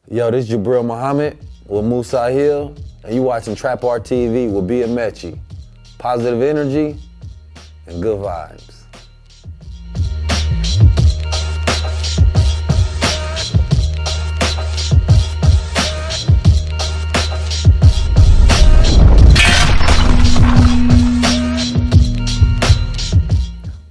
Yo, this is Jabril Muhammad with Musa Hill, and you watching Trap Art TV with Amechi. Positive energy and good vibes.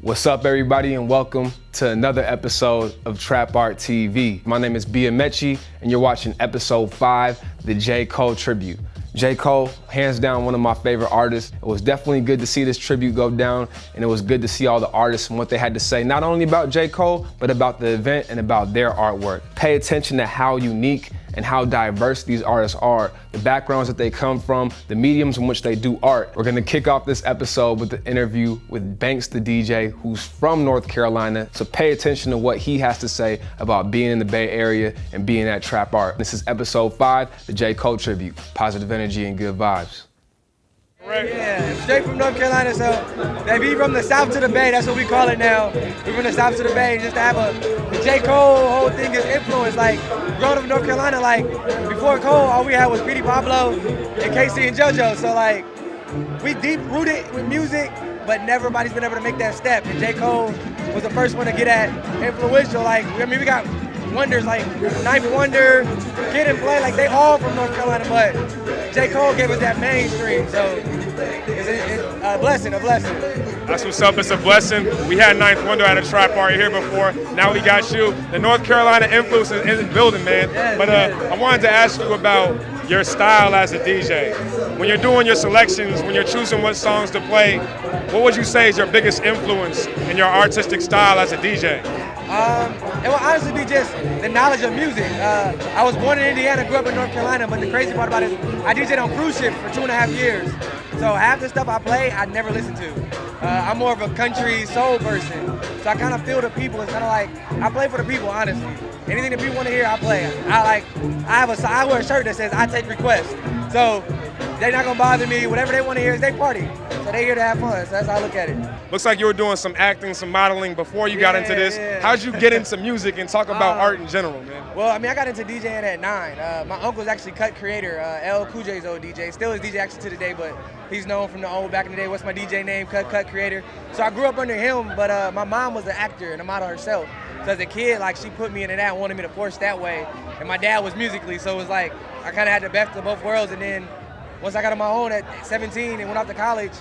What's up, everybody, and welcome to another episode of Trap Art TV. My name is Amechi, and you're watching episode 5, the J. Cole tribute. J. Cole, hands down, one of my favorite artists. It was definitely good to see this tribute go down, and it was good to see all the artists and what they had to say, not only about J. Cole, but about the event and about their artwork. Pay attention to how unique and how diverse these artists are, the backgrounds that they come from, the mediums in which they do art. We're gonna kick off this episode with the interview with Banks the DJ, who's from North Carolina, so pay attention to what he has to say about being in the Bay Area and being at Trap Art. This is episode 5, the J. Cole tribute. Positive energy and good vibes. Yeah, straight from North Carolina, so they be from the south to the Bay, that's what we call it now. We're from the south to the Bay, just to have the J. Cole whole thing is influence. Like, growing up in North Carolina, like, before Cole, all we had was Petey Pablo and Casey and JoJo, so like, we deep rooted with music, but everybody's been able to make that step, and J. Cole was the first one to get that influential. Like, I mean, we got wonders like Knife Wonder, Kid and Play, like they all from North Carolina, but J. Cole gave us that mainstream, so it's a blessing, That's what's up, it's a blessing. We had Ninth Wonder at a Trap Art here before, now we got you. The North Carolina influence is building, man. Yes, but I wanted to ask you about your style as a DJ. When you're doing your selections, when you're choosing what songs to play, what would you say is your biggest influence in your artistic style as a DJ? It will honestly be just the knowledge of music. I was born in Indiana, grew up in North Carolina, but the crazy part about it is I DJ'd on cruise ships for 2.5 years. So half the stuff I play, I never listen to. I'm more of a country soul person. So I kind of feel the people. It's kind of like, I play for the people, honestly. Anything that people want to hear, I play. I wear a shirt that says, I take requests. So they're not gonna bother me. Whatever they want to hear is they party. So they're here to have fun, so that's how I look at it. Looks like you were doing some acting, some modeling before you got into this. Yeah. How'd you get into music and talk about art in general, man? Well, I mean, I got into DJing at 9. My uncle's actually cut creator, L. Cool J's old DJ. Still is DJ actually to the day, but he's known from the old back in the day. What's my DJ name? Cut creator. So I grew up under him, but my mom was an actor and a model herself. So as a kid, like, she put me into that, wanted me to force that way. And my dad was musically, so it was like, I kind of had the best of both worlds. And then once I got on my own at 17 and went off to college,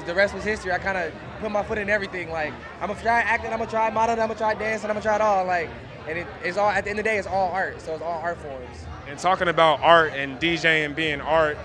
the rest was history. I kind of put my foot in everything. Like, I'm gonna try acting, I'm gonna try modeling, I'm gonna try dancing, I'm gonna try it all. Like, and it's all, at the end of the day, it's all art. So it's all art forms. And talking about art and DJing being art,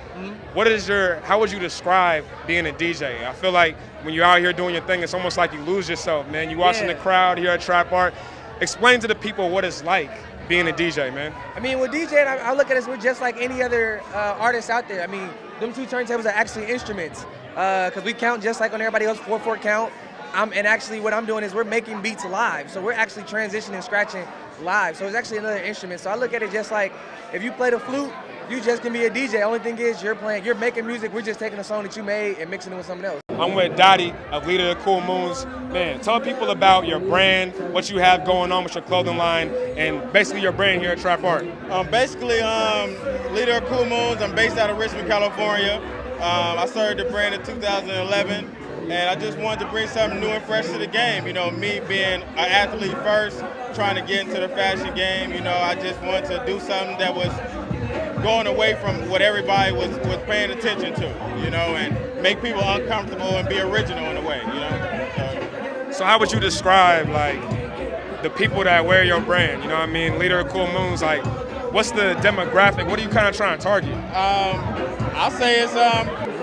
how would you describe being a DJ? I feel like when you're out here doing your thing, it's almost like you lose yourself, man. You watching the crowd here at Trap Art. Explain to the people what it's like being a DJ, man. I mean, with DJing, I look at us, we're just like any other artists out there. I mean, them 2 turntables are actually instruments, because we count just like on everybody else, 4/4 count. And actually what I'm doing is we're making beats live. So we're actually transitioning, scratching live. So it's actually another instrument. So I look at it just like, if you play the flute, you just can be a DJ. Only thing is you're making music, we're just taking a song that you made and mixing it with something else. I'm with Dottie, of Leader of the Cool Moons. Man, tell people about your brand, what you have going on with your clothing line, and basically your brand here at Trap Art. Leader of Cool Moons, I'm based out of Richmond, California. I started the brand in 2011. And I just wanted to bring something new and fresh to the game. You know, me being an athlete first, trying to get into the fashion game, you know, I just wanted to do something that was going away from what everybody was paying attention to, you know, and make people uncomfortable and be original in a way, you know. So how would you describe, like, the people that wear your brand? You know what I mean? Leader of Cool Moons, like, what's the demographic? What are you kind of trying to target? I'll say it's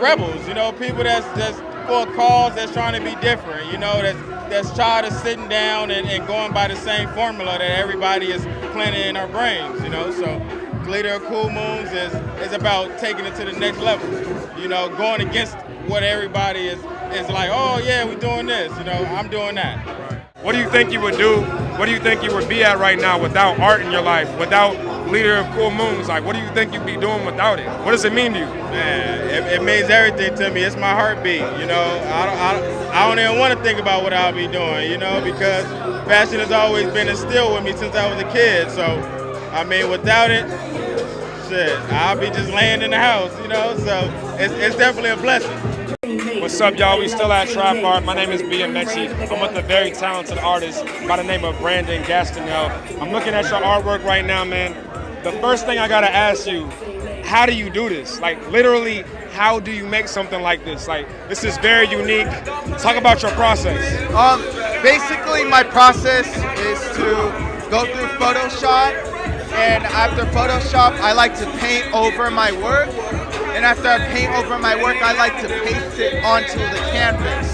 rebels, you know, people that's for a cause that's trying to be different, you know, that's tired of sitting down and going by the same formula that everybody is planting in our brains, you know. So Leader of Cool Moons is about taking it to the next level, you know, going against what everybody is like, oh yeah, we're doing this, you know, I'm doing that. Right. What do you think you would do? What do you think you would be at right now without art in your life, without Leader of Cool Moons? Like, what do you think you'd be doing without it? What does it mean to you? Man, it means everything to me. It's my heartbeat, you know. I don't even want to think about what I'll be doing, you know, because fashion has always been instilled with me since I was a kid. So I mean, without it, shit, I'll be just laying in the house, you know? So it's definitely a blessing. What's up, y'all? We still at Trap Art. My name is Amechi. I'm with a very talented artist by the name of Brandon Gastineau. I'm looking at your artwork right now, man. The first thing I gotta ask you, how do you do this? Like, literally, how do you make something like this? Like, this is very unique. Talk about your process. Basically, my process is to go through Photoshop, and after Photoshop, I like to paint over my work. And after I paint over my work, I like to paste it onto the canvas.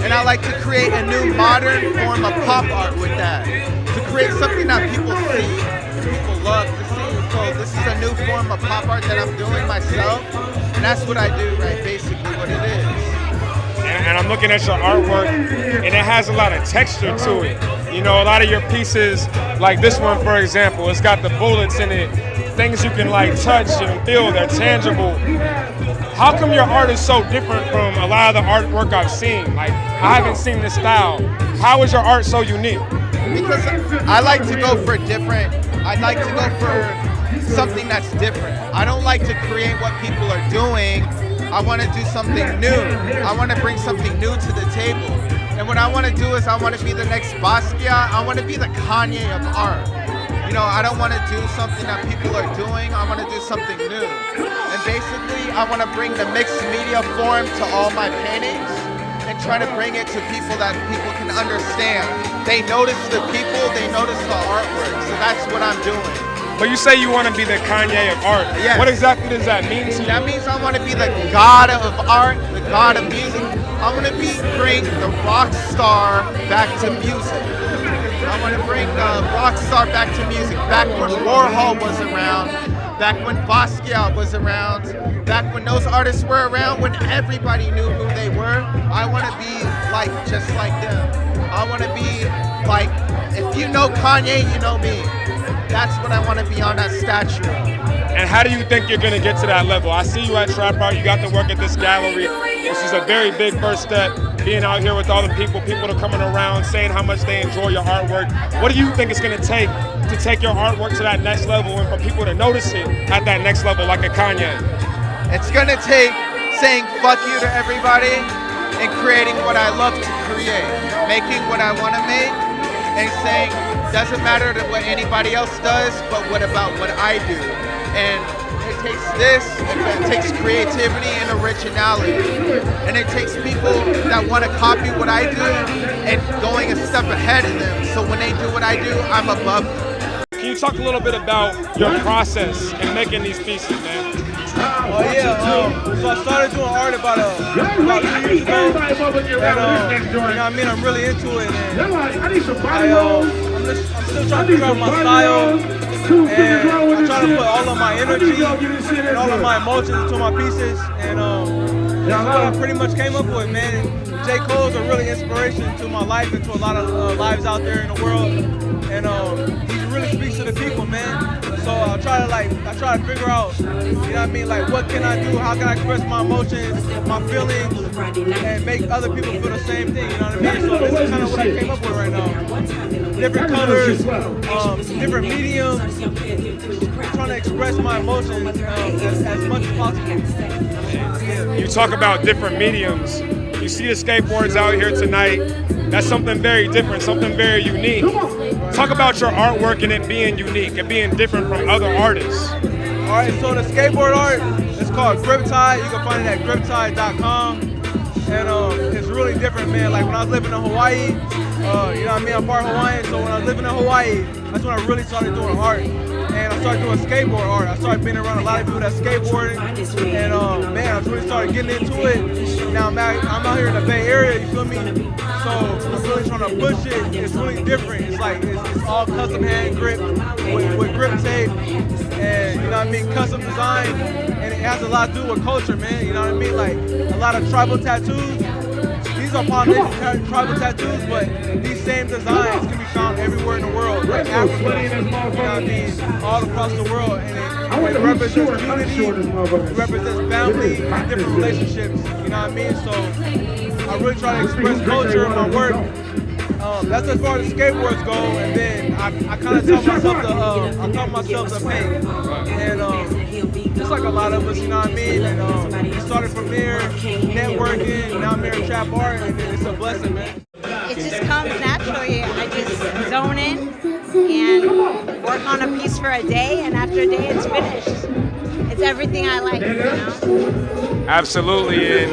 And I like to create a new modern form of pop art with that. To create something that people see, people love to see. So this is a new form of pop art that I'm doing myself. And that's what I do, right? Basically what it is. And I'm looking at your artwork, and it has a lot of texture to it. You know, a lot of your pieces, like this one, for example, it's got the bullets in it, things you can like touch and feel, they're tangible. How come your art is so different from a lot of the artwork I've seen? Like, I haven't seen this style. How is your art so unique? Because I like to go for I'd like to go for something that's different. I don't like to create what people are doing. I want to do something new. I want to bring something new to the table. And what I want to do is I want to be the next Basquiat. I want to be the Kanye of art. You know, I don't want to do something that people are doing. I want to do something new. And basically, I want to bring the mixed media form to all my paintings and try to bring it to people that people can understand. They notice the people, they notice the artwork. So that's what I'm doing. But you say you want to be the Kanye of art. Yes. What exactly does that mean to you? That means I want to be the god of art, the god of music. I want to bring the rock star back to music. I want to bring the rock star back to music, back when Warhol was around, back when Basquiat was around, back when those artists were around, when everybody knew who they were. I want to be like, just like them. I want to be like, if you know Kanye, you know me. That's what I want to be on that statue. And how do you think you're going to get to that level? I see you at Trap Art. You got to work at this gallery. This is a very big first step, being out here with all the people are coming around, saying how much they enjoy your artwork. What do you think it's going to take your artwork to that next level and for people to notice it at that next level like a Kanye? It's going to take saying fuck you to everybody and creating what I love to create, making what I want to make, and saying, doesn't matter what anybody else does, but what about what I do? And it takes this, it takes creativity and originality. And it takes people that want to copy what I do and going a step ahead of them. So when they do what I do, I'm above them. Can you talk a little bit about your process in making these pieces, man? Oh yeah, so I started doing art about 2 years ago, and you know what I mean, I'm really into it, and I'm still trying to figure out my style, and I'm trying to put all of my energy and all of my emotions into my pieces, and that's what I pretty much came up with, man. J. Cole's a really inspiration to my life and to a lot of lives out there in the world, and he really speaks to the people, man. So I try to figure out, you know what I mean, like what can I do, how can I express my emotions, my feelings, and make other people feel the same thing, you know what I mean? So this is kind of what I came up with right now. Different colors, different mediums, trying to express my emotions as much as possible. You talk about different mediums. You see the skateboards out here tonight. That's something very different, something very unique. Talk about your artwork and it being unique and being different from other artists. All right, so the skateboard art, it's called Griptide. You can find it at griptide.com. And it's really different, man. Like when I was living in Hawaii, you know what I mean, I'm part Hawaiian, so when I was living in Hawaii, that's when I really started doing art. And I started doing skateboard art. I started being around a lot of people that skateboarding, and man, I really started getting into it. Now I'm out here in the Bay Area, you feel me? So I'm really trying to push it. It's really different. It's like it's all custom hand grip with grip tape, and you know what I mean, custom design, and it has a lot to do with culture, man. You know what I mean? Like a lot of tribal tattoos. These are Polynesian tribal tattoos, but these same designs can be found everywhere in the world, like Africa, you know what I mean, all across the world, and it represents unity, it represents family, different relationships, you know what I mean? So I really try to express culture in my work, That's as far as skateboards go, and then I kind of taught myself to paint, and just like a lot of us, you know what I mean. And we started from there, networking. Now I'm here at Trap Art, and it's a blessing, man. It just comes naturally. I just zone in and work on a piece for a day, and after a day, it's finished. It's everything I like, you know? Absolutely, and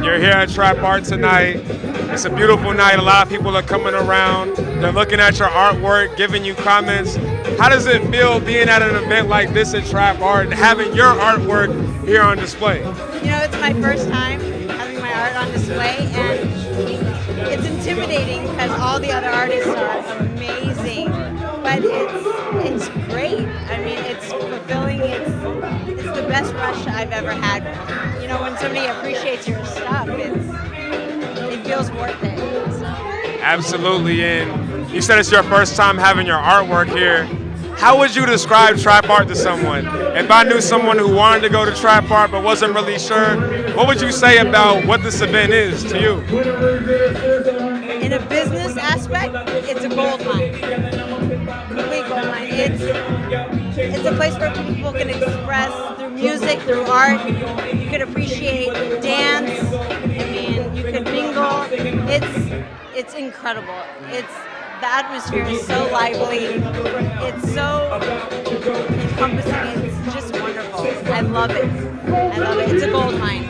you're here at Trap Art tonight. It's a beautiful night. A lot of people are coming around. They're looking at your artwork, giving you comments. How does it feel being at an event like this at Trap Art and having your artwork here on display? You know, it's my first time having my art on display, and it's intimidating because all the other artists are amazing, but it's great. I mean, it's fulfilling. It's the best rush I've ever had. You know, when somebody appreciates your stuff, it feels worth it. So. Absolutely, and you said it's your first time having your artwork here. How would you describe Trap Art to someone? If I knew someone who wanted to go to Trap Art but wasn't really sure, what would you say about what this event is to you? In a business aspect, it's a gold mine. Complete gold mine. It's a place where people can express through music, through art. You can appreciate dance. I mean, you can mingle. It's incredible. The atmosphere is so lively. It's so encompassing. It's just wonderful. I love it. I love it. It's a gold mine.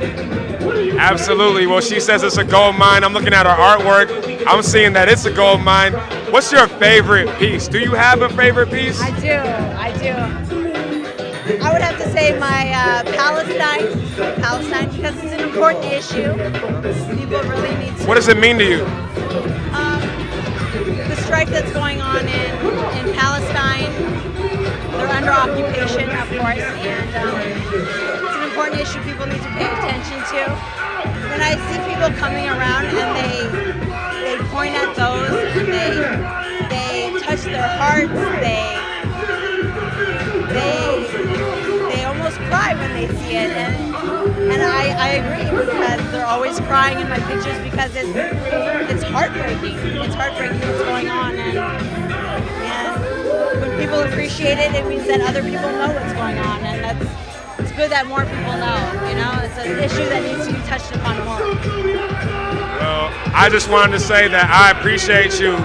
Absolutely. Well, she says it's a gold mine. I'm looking at her artwork. I'm seeing that it's a gold mine. What's your favorite piece? Do you have a favorite piece? I do. I would have to say my Palestine, because it's an important issue. People really need to. What does it mean to you? The strife that's going on in Palestine. They're under occupation, of course, and it's an important issue people need to pay attention to. When I see people coming around and they point at those and they touch their hearts, they almost cry when they see it, and I agree, because they're always crying in my pictures because it's heartbreaking. It's heartbreaking what's going on, and when people appreciate it, it means that other people know what's going on, and it's good that more people know. You know, it's an issue that needs to be touched upon more. Well, I just wanted to say that I appreciate you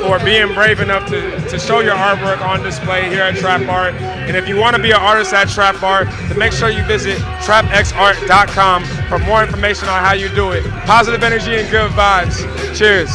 for being brave enough to show your artwork on display here at Trap Art. And if you want to be an artist at Trap Art, then make sure you visit trapxart.com for more information on how you do it. Positive energy and good vibes. Cheers.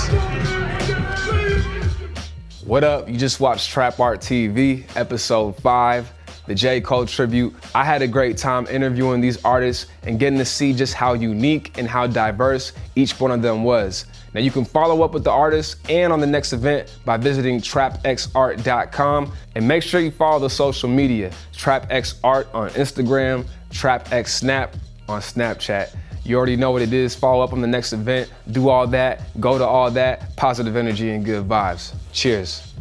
What up? You just watched Trap Art TV, episode 5, the J. Cole tribute. I had a great time interviewing these artists and getting to see just how unique and how diverse each one of them was. Now you can follow up with the artists and on the next event by visiting trapxart.com, and make sure you follow the social media, TrapXArt on Instagram, TrapXSnap on Snapchat. You already know what it is. Follow up on the next event, do all that, go to all that, positive energy and good vibes. Cheers.